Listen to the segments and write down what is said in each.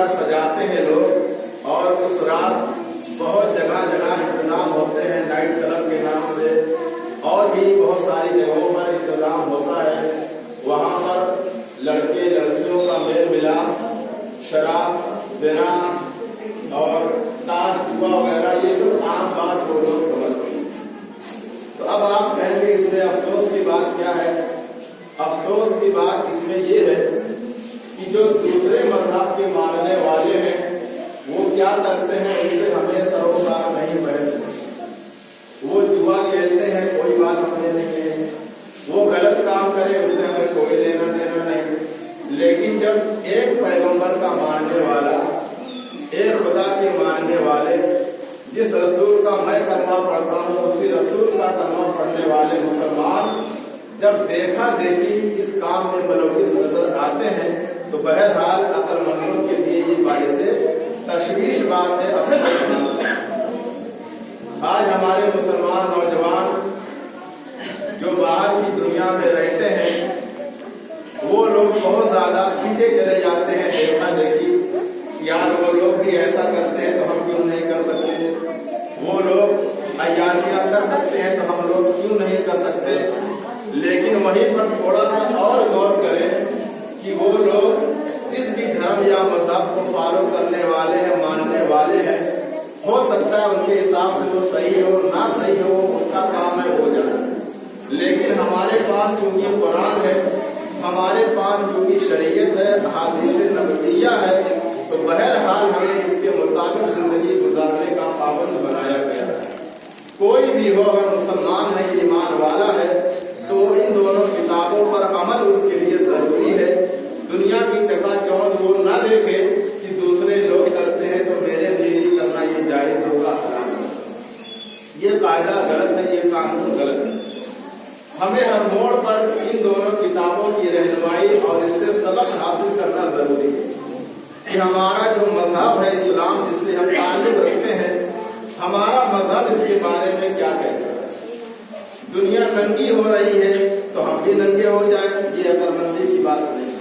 سجاتے ہیں لوگ، اور اس رات بہت جگہ جگہ انتظام ہوتے ہیں आम बात वो लोग समझते हैं। तो अब आप कहेंगे इसमें अफसोस की बात क्या है? अफसोस की बात इसमें ये है कि जो दूसरे मजहब के मानने वाले हैं वो क्या करते हैं, इससे हमें सरोकार नहीं बहस। वो जुआ खेलते हैं, कोई बात हमें नहीं है। वो गलत काम करे, उससे हमें कोई लेना देना नहीं। लेकिन जब एक पैगंबर का मानने वाला, एक खुदा के मानने वाले, जिस रसूल का मैं कलमा पढ़ता हूँ उसी रसूल का कलमा पढ़ने वाले मुसलमान जब देखा देखी इस काम में मुलव्विस नजर आते हैं तो बहरहाल अक्लमंदों के लिए ये बाइसे तशवीश बात है। आज हमारे मुसलमान नौजवान जो बाहर की दुनिया में रहते हैं वो लोग बहुत ज्यादा खींचे चले जाते हैं देखा देखी। यार वो लोग भी ऐसा करते हैं तो हम क्यों नहीं कर सकते? वो लोग अय्याशियां कर सकते हैं तो हम लोग क्यों नहीं कर सकते? लेकिन वहीं पर थोड़ा सा और गौर करें कि वो लोग जिस भी धर्म या मजहब को फॉलो करने वाले हैं, मानने वाले हैं, हो सकता है उनके हिसाब से वो सही हो ना सही हो, उनका काम है हो जाए। लेकिन हमारे पास चूंकि कुरान है, हमारे पास चूंकि शरीयत है, हदीस नबविया है, तो बहरहाल हमें इसके मुताबिक जिंदगी गुजारने का पाबंद बनाया गया है। कोई भी हो, अगर मुसलमान है, ईमान वाला है, तो इन दोनों किताबों पर अमल उसके लिए जरूरी है। दुनिया की चकाचौंध वो ना देखे कि दूसरे लोग करते हैं तो मेरे लिए भी करना ये जायज होगा, हराम होगा। ये कायदा गलत है, ये कानून गलत है। हमें हर मोड़ पर इन दोनों किताबों की रहनुमाई और इससे सबक हासिल करना जरूरी है कि हमारा जो मजहब है इस्लाम, जिससे हम ताल्लुक रखते हैं, हमारा मजहब इसके बारे में क्या कहता है। दुनिया नंगी हो रही है तो हम भी नंगे हो जाएं, ये अक्लमंदी की बात नहीं।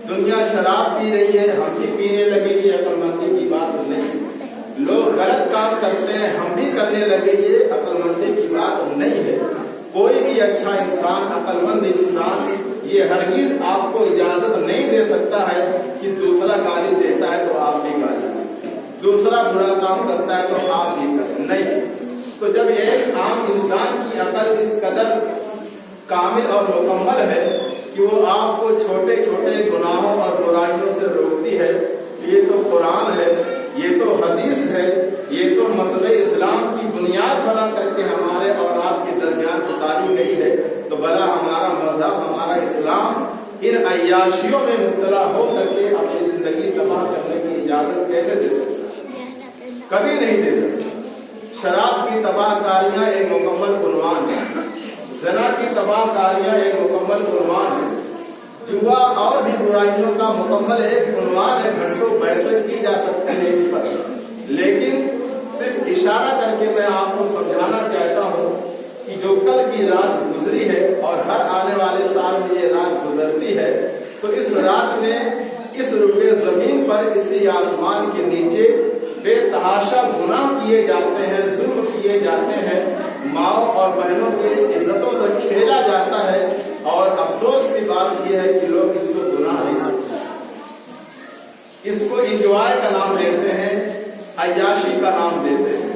दुनिया शराब पी रही है, हम भी पीने लगे, ये अक्लमंदी की बात नहीं। लोग गलत काम करते हैं, हम भी करने लगे, ये अक्लमंदी की बात नहीं है। कोई भी अच्छा इंसान, अक्लमंद इंसान ये हरगिज आपको इजाजत नहीं दे सकता है कि दूसरा गाली देता है तो आप भी गाली, दूसरा बुरा काम करता है तो आप भी करें, नहीं। तो जब एक आम इंसान की अकल इस कदर कामिल और मुकम्मल है कि वो आपको छोटे छोटे गुनाहों और बुराइयों से रोकती है, ये तो कुरान है, ये तो हदीस है, ये तो मसले इस्लाम की बुनियाद बना करके हमारे और आपके दरमियान उतारी गई है, तो भला हमारा मजहब, हमारा इस्लाम इन अय्याशियों में मुब्तला हो करके अपनी जिंदगी तबाह करने की इजाजत कैसे दे सकता? कभी नहीं दे सकता। शराब की तबाहकारियां एक मुकम्मल उन्वान है, ज़िना की तबाहकारियां एक मुकम्मल उन्वान है, जुआ और भी बुराइयों का मुकम्मल एक उन्वान है। घंटों बहस की जा सकती है इस पर, लेकिन सिर्फ इशारा करके मैं आपको समझाना चाहता हूँ कि जो कल की रात गुजरी है और हर आने वाले साल में ये रात गुजरती है, तो इस रात में इस रुए जमीन पर, इसी आसमान के नीचे बेतहाशा गुनाह किए जाते हैं, जुल्म किए जाते हैं, माओ और बहनों की इज्जतों से खेला जाता है। और अफसोस की बात यह है कि लोग इसको गुनाह नहीं समझते, इसको इंजॉय का नाम देते हैं, अय्याशी का नाम देते हैं।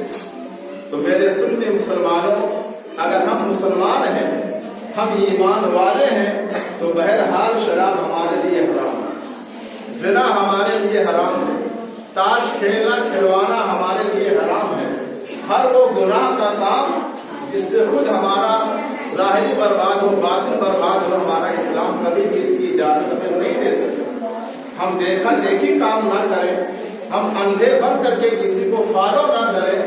तो मेरे सुन्नी मुसलमानों, अगर हम मुसलमान हैं, हम ईमान वाले हैं, तो बहरहाल शराब हमारे लिए हराम है, ज़िना हमारे लिए हराम है, ताश खेलना खिलवाना हमारे लिए हराम है। हर वो गुनाह का काम जिससे खुद हमारा ज़ाहिरी बर्बाद हो, बातिन बर्बाद हो, हमारा इस्लाम कभी भी इसकी इजाजत हमें नहीं दे सकता। हम देखा देखी काम ना करें, हम अंधे बन करके किसी को फॉलो ना करें,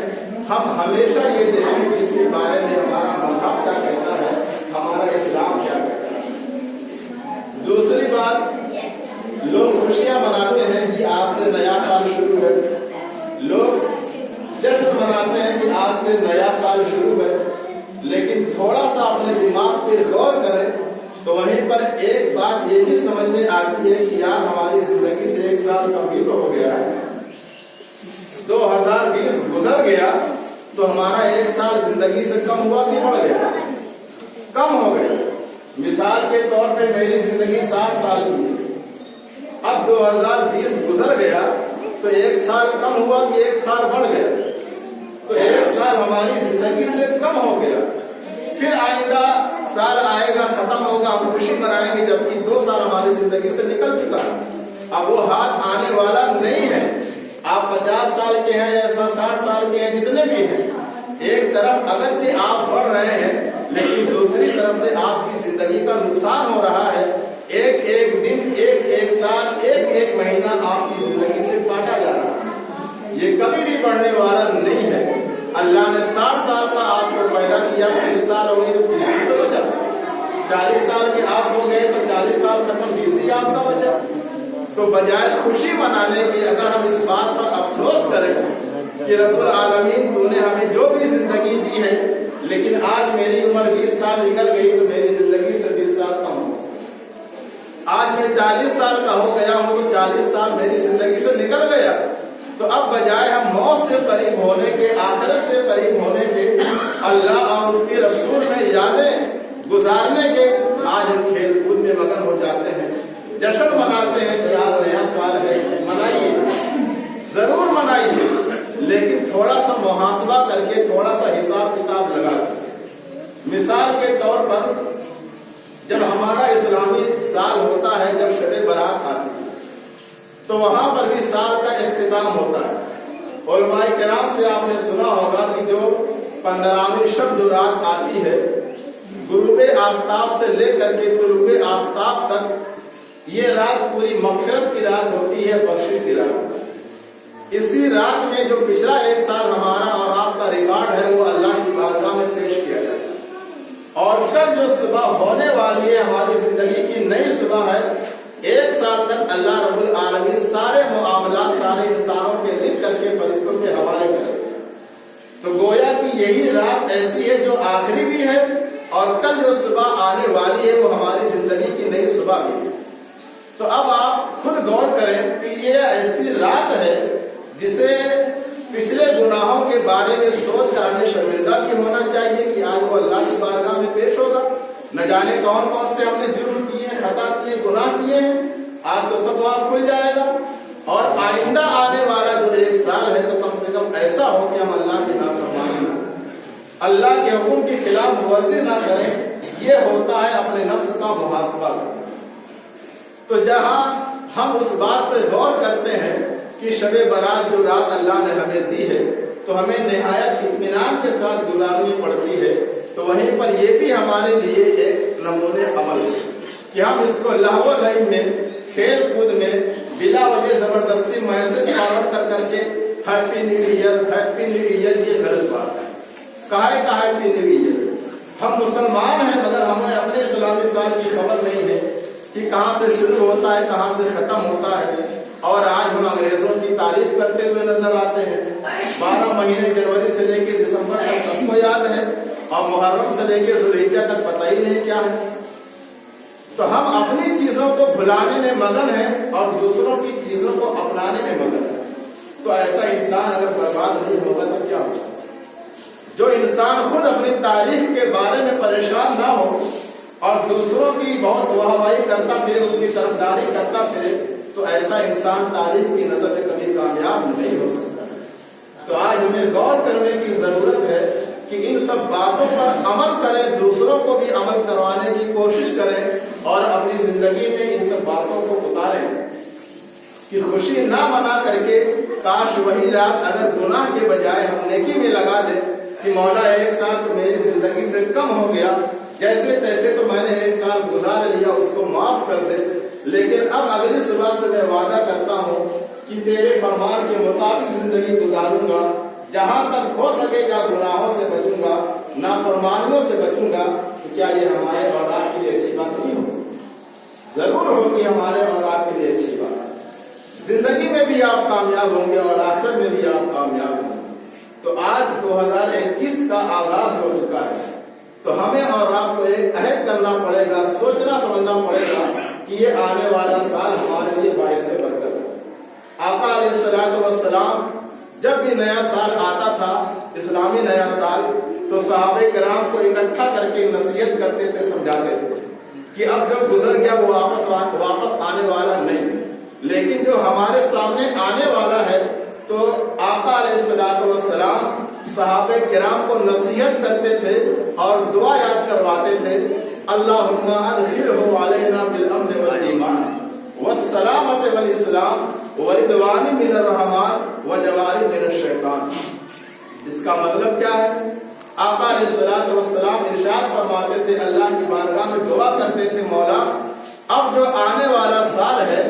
हम हमेशा ये देखें कि इसके बारे में हमारा मजहब क्या कहता है, हमारा इस्लाम क्या कहता है। दूसरी बात, लोग खुशियां मनाते हैं कि आज से नया साल शुरू है, लोग जश्न मनाते हैं कि आज से नया साल शुरू है, लेकिन थोड़ा सा अपने दिमाग पे गौर करें तो वहीं पर एक बात ये भी समझ में आती है कि यार हमारी जिंदगी से एक साल कम भी तो हो गया है। 2020 गुजर गया तो हमारा एक साल जिंदगी से कम हुआ कि बढ़ गया? कम हो गया। मिसाल के तौर पे मेरी जिंदगी 7 साल की है, अब 2020 गुजर गया तो एक साल कम हुआ कि एक साल बढ़ गया? तो एक साल हमारी जिंदगी से कम हो गया, फिर आइंदा साल आएगा, खत्म होगा, हम खुशी मनाएंगे, जबकि 2 साल हमारी जिंदगी से निकल चुका है। अब वो हाथ आने वाला नहीं है। आप 50 साल के हैं या 60 साल के हैं, जितने भी हैं, एक तरफ अगरचे आप बढ़ रहे हैं, लेकिन दूसरी तरफ से आपकी जिंदगी का नुकसान हो रहा है। एक एक दिन, एक एक साल, एक एक महीना आपकी जिंदगी से काटा जा रहा है। ये कभी भी बढ़ने वाला नहीं है। अल्लाह ने 60 साल का आपको पैदा किया, 30 साल हो गई तो 30 तो बचा, 40 साल के आप हो गए तो 40 साल खत्म, 20 ही आपका बचा। तो बजाय खुशी मनाने की अगर हम इस बात पर अफसोस करें कि रब्बुल आलमीन तूने हमें जो भी जिंदगी दी है, लेकिन आज मेरी उम्र 20 साल निकल गई तो मेरी जिंदगी से 20 साल कम हो, आज मैं 40 साल का हो गया हूं तो 40 साल मेरी जिंदगी से निकल गया। तो अब बजाय हम मौत से करीब होने के, आखिरत से करीब होने के, अल्लाह और उसके रसूल में यादें गुजारने के, आज हम खेल कूद में मगन हो जाते हैं, जश्न मनाते हैं कि आज नया साल है। मनाइए, जरूर मनाइए, लेकिन थोड़ा सा मुहासबा करके, थोड़ा सा हिसाब किताब लगा। मिसाल के तौर पर जब हमारा इस्लामी साल होता है, जब शब बारात आती है, तो वहां पर भी साल का इख्तिताम होता है। उलमाए किराम से आपने सुना होगा कि जो 15वीं शब जो रात आती है, गुरूबे आफताब से लेकर के तुलूबे आफताब तक, ये रात पूरी मग़फ़िरत की रात होती है, बख्शिश की रात। इसी रात में जो पिछला एक साल हमारा और आपका रिकॉर्ड है, वो अल्लाह की बारगाह में पेश किया जाता है। और कल जो सुबह होने वाली है, हमारी जिंदगी की नई सुबह है, 1 साल तक अल्लाह रब्बुल आलमीन सारे मुआमला, सारे इंसानों के लिख करके फरिश्तों के हवाले कर। तो गोया कि यही रात ऐसी है जो आखिरी भी है, और कल जो सुबह आने वाली है वो हमारी जिंदगी की नई सुबह भी है। तो अब आप खुद गौर करें कि ये ऐसी रात है जिसे पिछले गुनाहों के बारे में सोच कर हमें शर्मिंदा भी होना चाहिए कि आज वो अल्लाह की बारगाह में पेश होगा। न जाने कौन कौन से हमने जुर्म किए, खता किए, गुनाह किए हैं, आज तो सब वहां खुल जाएगा। और आइंदा आने वाला जो 1 साल है, तो कम से कम ऐसा हो कि हम अल्लाह की नाफरमानी ना करें, अल्लाह के हुक्म की खिलाफ वर्जी ना करें। ये होता है अपने नफ्स का मुहासबा करना। तो जहां हम उस बात पर गौर करते हैं कि शबे बारात जो रात अल्लाह ने हमें दी है, तो हमें निहायत इत्मीनान के साथ गुजारनी पड़ती है, तो वहीं पर यह भी हमारे लिए एक नमूने अमल है कि हम इसको लहव लईब में, खेल कूद में, बिला वजह जबरदस्ती मैसेज फॉरवर्ड कर करके happy new year, happy new year, ये गलत बात है। काहे का हैप्पी न्यू ईयर? हम मुसलमान हैं, मगर हमें अपने इस्लामी साल की खबर नहीं है कि कहाँ से शुरू होता है, कहाँ से खत्म होता है। और आज हम अंग्रेजों की तारीफ करते हुए नजर आते हैं। 12 महीने जनवरी से लेके दिसंबर तक सबको याद है, और मुहर्रम से लेके ज़ुल्हिज्जा तक पता ही नहीं क्या है। तो हम अपनी चीजों को भुलाने में मगन हैं और दूसरों की चीजों को अपनाने में मगन है। तो ऐसा इंसान अगर बर्बाद नहीं होगा तो क्या होगा? जो इंसान खुद अपनी तारीफ के बारे में परेशान ना हो और दूसरों की बहुत वाहवाही करता फिरे, उसकी तरफदारी करता फिरे, तो ऐसा इंसान तारीफ की नजर में कभी कामयाब नहीं हो सकता। तो आज हमें गौर करने की जरूरत है कि इन सब बातों पर अमल करें, दूसरों को भी अमल करवाने की कोशिश करें और अपनी जिंदगी में इन सब बातों को उतारें कि खुशी ना मना करके काश वही रात अगर गुनाह के बजाय हम नेकी में लगा दें कि मौला 1 साल तो मेरी जिंदगी से कम हो गया, जैसे तैसे तो मैंने 1 साल गुजार लिया, उसको माफ कर दे, लेकिन अब अगली सुबह से मैं वादा करता हूँ कि तेरे फरमान के मुताबिक जिंदगी गुजारूंगा, जहां तक हो सकेगा गुनाहों से बचूंगा, नाफरमानियों से बचूंगा। तो क्या ये हमारे और आपके लिए अच्छी बात नहीं होगी? जरूर होगी हमारे और आपके लिए अच्छी बात। जिंदगी में भी आप कामयाब होंगे और आखिरत में भी आप कामयाब होंगे। तो आज 2021 का आगाज हो चुका है, तो हमें और आपको एक अहद करना पड़ेगा, सोचना समझना पड़ेगा कि ये आने वाला साल हमारे लिए बाइस बरकत है। आका अलैहिस्सलातु वस्सलाम जब भी नया साल आता था, इस्लामी नया साल, तो सहाबे किराम को इकट्ठा करके नसीहत करते थे, समझाते थे कि अब जो गुजर गया वो वापस आने वाला नहीं, लेकिन जो हमारे सामने आने वाला है, तो आका अलैहिस्सलातु वस्सलाम صحابہ کرام کو نصیحت کرتے تھے اور دعا یاد کرواتے تھے، اللہم ادخلہ علینا بالامن والایمان والسلامۃ والاسلام ورضوان من الرحمن وجوار من الشیطان۔ اس کا مطلب کیا ہے؟ آقا علیہ الصلوۃ والسلام ارشاد فرماتے تھے، اللہ کی بارگاہ میں دعا کرتے تھے، مولا اب جو آنے والا سال ہے،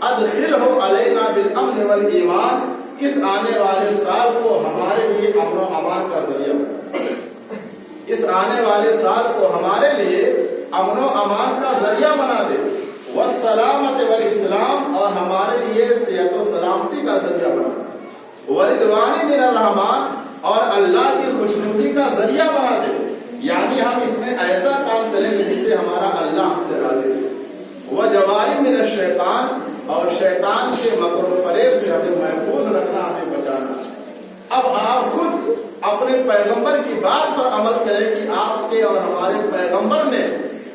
ادخلہ علینا بالامن والایمان، اس آنے والے سال کو ہمارے لیے امن و امان کا ذریعہ بنا، اس آنے والے سال کو ہمارے لیے امن و امان کا ذریعہ بنا دے، والسلامۃ والاسلام، اور ہمارے لیے صحت و سلامتی کا ذریعہ بنا دے، ورضوان من الرحمن، اور اللہ کی خوشنودی کا ذریعہ بنا دے، یعنی ہم اس میں ایسا کام کریں گے جس سے ہمارا اللہ ہم سے راضی ہے، وجوار من الشیطان، اور شیطان کے مکر و فریب سے ہمیں محفوظ رکھنا، ہمیں بچانا۔ اب آپ خود اپنے پیغمبر کی بات پر عمل کریں کہ آپ کے اور ہمارے پیغمبر نے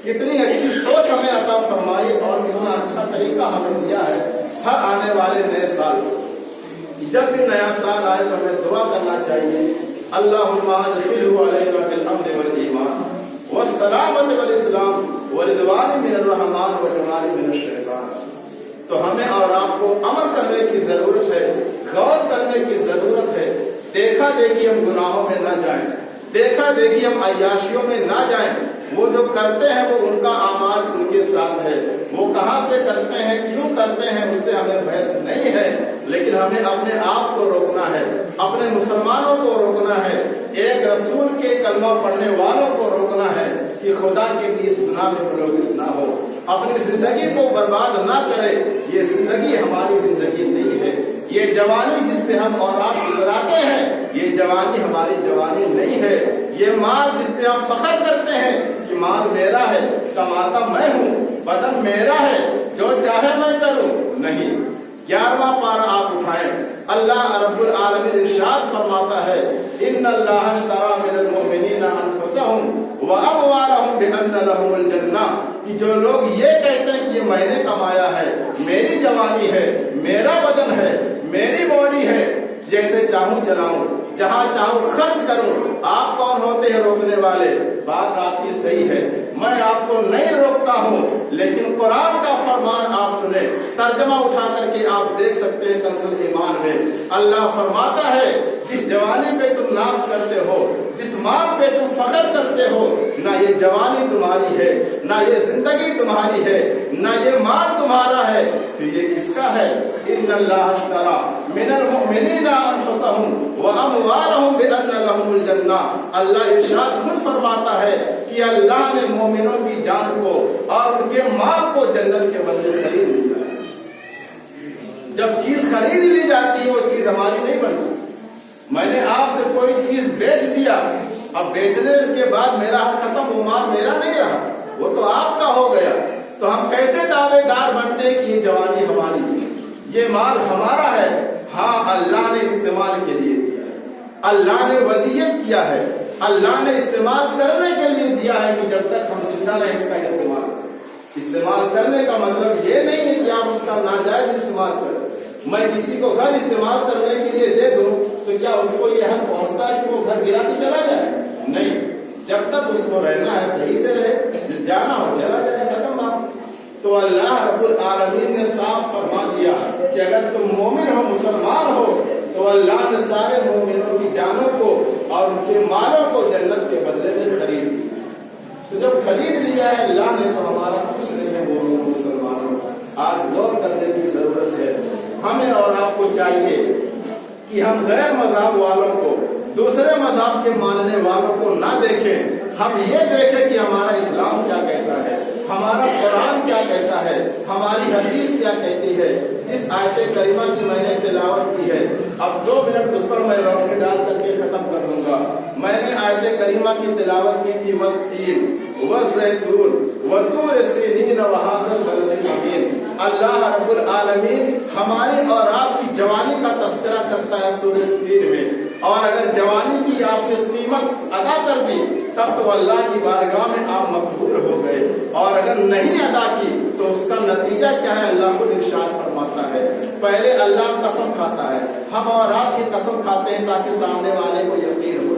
کتنی اچھی سوچ ہمیں عطا فرمائی اور کتنا اچھا طریقہ ہمیں دیا ہے ہر آنے والے نئے سال کو۔ جب بھی نیا سال آئے تو ہمیں دعا کرنا چاہیے، اللہم ادخلہ علینا بالامن والایمان والسلامۃ والاسلام ورضوان من الرحمن وجوار من الشیطان۔ تو ہمیں اور آپ کو عمل کرنے کی ضرورت ہے، غور کرنے کی ضرورت ہے، دیکھا دیکھی ہم گناہوں میں نہ جائیں، دیکھا دیکھی ہم عیاشیوں میں نہ جائیں۔ وہ جو کرتے ہیں وہ ان کا اعمال ان کے ساتھ ہے، وہ کہاں سے کرتے ہیں، کیوں کرتے ہیں، اس سے ہمیں بحث نہیں ہے، لیکن ہمیں اپنے آپ کو روکنا ہے، اپنے مسلمانوں کو روکنا ہے، ایک رسول کے کلمہ پڑھنے والوں کو روکنا ہے کہ خدا کے لیے اس گناہ میں ملوث نہ ہو، اپنی زندگی کو برباد نہ کرے۔ یہ زندگی ہماری زندگی نہیں ہے، یہ جوانی جس پہ ہم اور آپ گزراتے ہیں، یہ جوانی ہماری جوانی نہیں ہے، یہ مال جس پہ ہم فخر کرتے ہیں کہ مال میرا ہے، کماتا میں ہوں، بدن میرا ہے، جو چاہے میں کروں، نہیں۔ 11واں پارہ آپ اٹھائیں، اللہ رب العالمین ارشاد فرماتا ہے، ان اللہ اشتری من المؤمنین انفسهم واموالهم بان لهم الجنہ، کہ جو لوگ یہ کہتے ہیں کہ یہ میں نے کمایا ہے، میری جوانی ہے، میرا بدن ہے، میری باڈی ہے، جیسے چاہوں چلاؤں، جہاں چاہوں خرچ کروں، آپ کون ہوتے ہیں روکنے والے؟ بات آپ کی صحیح ہے، میں آپ کو نہیں روکتا ہوں، لیکن قرآن کا فرمان آپ سنیں، ترجمہ اٹھا کر کے آپ دیکھ سکتے ہیں کنز الایمان میں اللہ فرماتا ہے، جس جوانی پہ تم ناز کرتے ہو، جس مال پہ تم فخر کرتے ہو، نہ یہ جوانی تمہاری ہے، نہ یہ زندگی تمہاری ہے، نہ یہ مال تمہارا ہے، پھر یہ کس کا ہے؟ ان اللہ اشتری من المؤمنین انفسهم واموالهم بان لهم الجنہ۔ اللہ ارشاد خود فرماتا ہے کہ اللہ نے مومنوں کی جان کو اور ان کے مال کو جنت کے بدلے خرید لیا ہے۔ جب چیز خرید لی جاتی ہے وہ چیز ہماری نہیں بنتی۔ میں نے آپ سے کوئی چیز بیچ دیا، اب بیچنے کے بعد میرا حق ختم، وہ مال میرا نہیں رہا، وہ تو آپ کا ہو گیا۔ تو ہم کیسے دعوے دار بنتے ہیں کہ یہ جوانی ہماری ہے، یہ مال ہمارا ہے؟ ہاں، اللہ نے استعمال کے لیے دیا ہے، اللہ نے ودیت کیا ہے، اللہ نے استعمال کرنے کے لیے دیا ہے کہ جب تک ہم زندہ رہیں اس کا استعمال کریں۔ استعمال کرنے کا مطلب یہ نہیں ہے کہ آپ اس کا ناجائز استعمال کریں۔ میں کسی کو گھر استعمال کرنے کے لیے دے دوں تو کیا اس کو یہ حق پہنچتا ہے کہ وہ گھر گرا کے چلا جائے؟ نہیں، جب تک اس کو رہنا ہے صحیح سے رہے، جانا ہو چلا جائے، ختم بات۔ تو اللہ رب العالمین نے صاف فرما دیا کہ اگر تم مومن ہو، مسلمان ہو، تو اللہ نے سارے مومنوں کی جانوں کو اور ان کے مالوں کو جنت کے بدلے میں خرید لیا۔ تو جب خرید لیا ہے اللہ نے تو ہمارا کچھ نہیں ہے مومنوں مسلمانوں۔ آج غور کرنے کی ضرورت ہے، ہمیں اور آپ کو چاہیے کہ ہم غیر مذہب والوں کو، دوسرے مذہب کے ماننے والوں کو نہ دیکھیں، ہم یہ دیکھیں کہ ہمارا اسلام کیا کہتا ہے، ہمارا قرآن کیا کہتا ہے، ہماری حدیث کیا کہتی ہے۔ جس آیت کریمہ کی میں نے تلاوت کی ہے، اب 2 منٹ اس پر میں روشنی ڈال کر کے ختم کر دوں گا۔ میں نے آیت کریمہ کی تلاوت کی تھی، والتین والزیتون وطور سینین وہذا البلد الامین۔ اللہ رب العالمین ہماری اور آپ کی جوانی کا تذکرہ کرتا ہے سورہ تین میں، اور اگر جوانی کی آپ نے قیمت ادا کر دی تب تو اللہ کی بارگاہ میں آپ مقبول ہو گئے، اور اگر نہیں ادا کی تو اس کا نتیجہ کیا ہے؟ اللہ خود ارشاد فرماتا ہے، پہلے اللہ قسم کھاتا ہے، ہم اور آپ کی قسم کھاتے ہیں تاکہ سامنے والے کو یقین ہو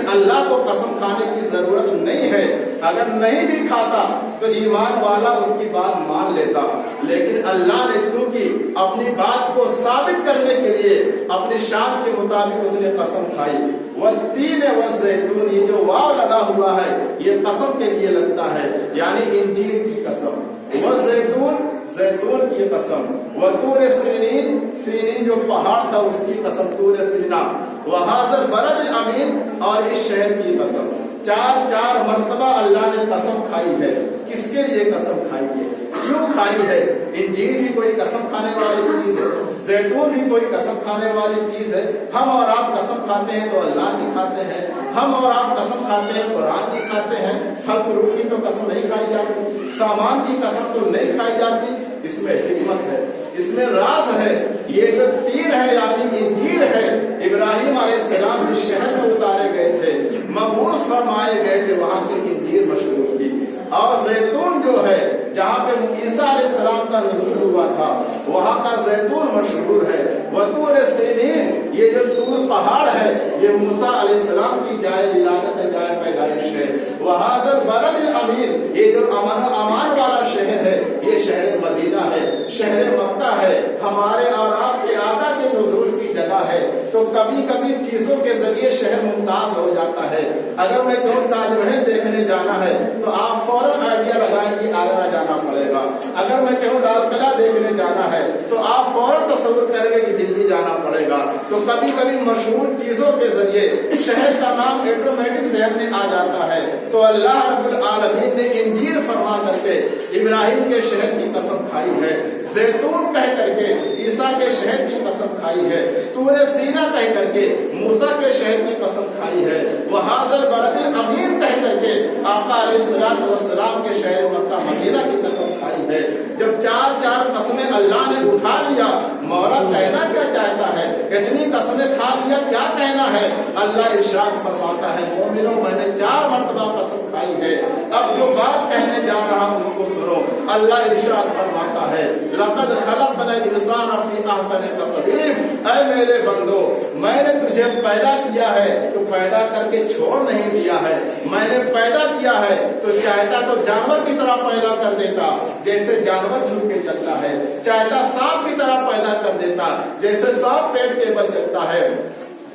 अल्लाह को कसम खाने की जरूरत नहीं है। अगर नहीं भी खाता तो ईमान वाला उसकी बात मान लेता, लेकिन अल्लाह ने चूंकि अपनी बात को साबित करने के लिए अपनी शान के मुताबिक उसने कसम खाई। वत्तीन वज़ैतून, ये जो वाव लगा हुआ है ये कसम के लिए लगता है, यानी इंजीर की कसम। वज़ैतून, जैतून की कसम। वतूर सीनीन, सीनीन जो पहाड़ था उसकी कसम, तूर सीना। वहाज़ल बलदिल अमीन, और इस शहर की कसम। चार मर्तबा अल्लाह ने कसम खाई है। किसके लिए कसम खाई है, क्यों खाई है? इंजीर भी कोई कसम खाने वाली चीज है, जैतून भी कोई कसम खाने वाली चीज है। हम और आप कसम खाते हैं तो अल्लाह की खाते हैं, हम और आप कसम खाते हैं कुरान की खाते हैं। फल फ्रूट की तो कसम नहीं खाई जाती, सामान की कसम तो नहीं खाई जाती। इसमें हिकमत है, इसमें राज है। ये जो तीर है यानी इंजीर है, इब्राहिम अलैहिस्सलाम जिस शहर में उतारे गए थे, मबूस फरमाए गए थे, वहां की इंजीर मशहूर थी। और जैतून जो है जहाँ पे ईसा अलैहिस्सलाम का नुज़ूल हुआ था, वहाँ का जैतून मशहूर है। वतूर सीनीन, ये जो तूर पहाड़ है ये मूसा अलैहिस्सलाम की जाए विलादत है, जाए पैदाइश है। वहाज़ल बलदिल अमीन, ये जो अमान वाला शहर है ये शहर मदीना है, शहर मक्का है, हमारे और आपके आका के नुज़ूल की जगह है। तो कभी कभी चीजों के जरिए शहर मुमताज हो जाता है। अगर मैं कहूँ ताजमहल देखने जाना है तो आप फौरन आइडिया लगाएं कि आगरा जाना पड़ेगा। अगर मैं कहूँ लाल किला देखने जाना है तो आप फौरन तसव्वुर करेंगे कि दिल्ली जाना पड़ेगा। तो कभी कभी मशहूर चीजों के जरिए शहर का नाम ऑटोमेटिक शहर में आ जाता है। तो अल्लाह रब्बुल आलमीन ने इंजीर फरमा करके इब्राहिम के शहर की कसम खाई है, जैतून कह करके ईसा के शहर की कसम खाई है, तूर सीना कह करके मूसा के शहर की कसम खाई है, वहाज़ल बलदिल अमीन कह करके आका अलैहिस्सलातु वस्सलाम के शहर मक्का मदीना की कसम खाई है। जब चार कसमें अल्लाह ने उठा लिया, मौला कहना क्या चाहता है? इतनी कसमें खा लिया, क्या कहना है? अल्लाह इरशाद फरमाता है, मोमिनों मैंने 4 मर्तबा कसम खाई है। अब जो बात कहने जा रहा हूं उसको सुनो। अल्लाह इरशाद फरमाता है, लक़द खलक़नल इंसान फी अहसनि तक़वीम, ऐ मेरे बंदो मैंने तुझे पैदा किया है तो पैदा करके छोड़ नहीं दिया है। मैंने पैदा किया है तो चाहता तो जानवर की तरह पैदा कर देता, जैसे जानवर झुक के चलता है, चाहता सांप की तरह पैदा कर देता, जैसे सांप पेट के बल चलता है,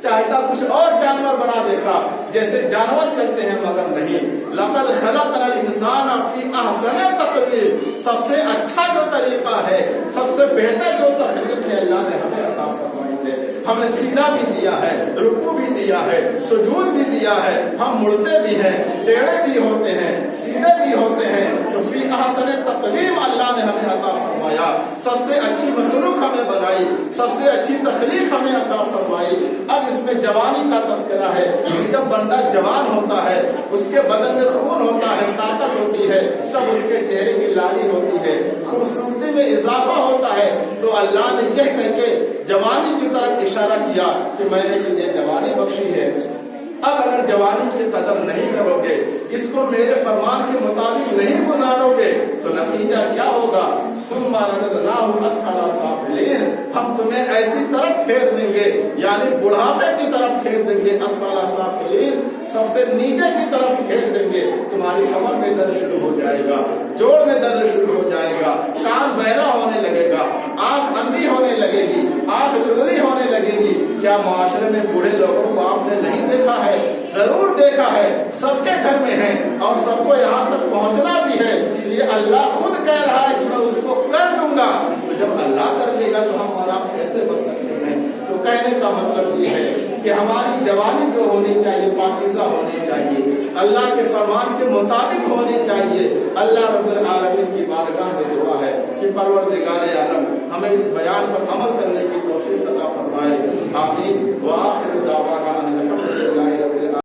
चाहता कुछ और जानवर बना देता जैसे जानवर चलते हैं, मगर नहीं। लक़द खलक़नल इंसान फी अहसनि तक़वीम, सबसे अच्छा जो तरीका है, सबसे बेहतर जो तखलीक है अल्लाह ने हमें अता फरमाई है। हमें सीधा भी दिया है, रुकू भी दिया है, सुजूद भी दिया है, हम मुड़ते भी हैं, टेढ़े भी होते हैं, सीधे भी होते हैं। तो फी अहसनि तक़वीम अल्लाह ने हमें अता फरमाया, सबसे अच्छी मखलूक हमें बनाई, सबसे अच्छी तखलीक हमें अता फरमाई। अब इसमें जवानी का तस्करा है। जब बंदा जवान होता है, उसके बदन में खून होता है, ताकत होती है, तब उसके चेहरे की लाली होती है, खूबसूरती में इजाफा होता है। तो अल्लाह ने यह कह के जवानी की तरफ इशारा किया कि मैंने तुझे जवानी बख्शी है। अब अगर जवानी की कदर नहीं करोगे, इसको मेरे फरमान के मुताबिक नहीं गुजारोगे, तो नतीजा क्या होगा? सुम्मा रददनाहु अस्फला साफिलीन, हम तुम्हें ऐसी तरफ फेर देंगे, यानी बुढ़ापे की तरफ फेर देंगे। अस्फला साफिलीन, सबसे नीचे की तरफ फेर देंगे। तुम्हारी कमर में दर्द शुरू हो जाएगा, जोड़ में दर्द शुरू हो जाएगा, कान बहरा होने लगेगा, आंख अंधी होने लगेगी, आंख लुगली होने लगेगी। क्या मुआशरे में बूढ़े लोगों को आपने नहीं देखा है? जरूर देखा है, सबके घर में है और सबको यहाँ तक पहुँचना भी है। ये अल्लाह खुद कह रहा है कि मैं उसको कर दूंगा। तो जब अल्लाह कर देगा तो हम और आप कैसे बच सकते हैं? तो कहने का मतलब ये है कि हमारी जवानी जो होनी चाहिए पाकीज़ा होनी चाहिए, अल्लाह के फरमान के मुताबिक होनी चाहिए। अल्लाह रब्बुल आलमीन की बारगाह में दुआ है कि परवरदिगार आलम हमें इस बयान पर अमल करने की तौफीक अता फरमाए। आमीन व आखिर दावा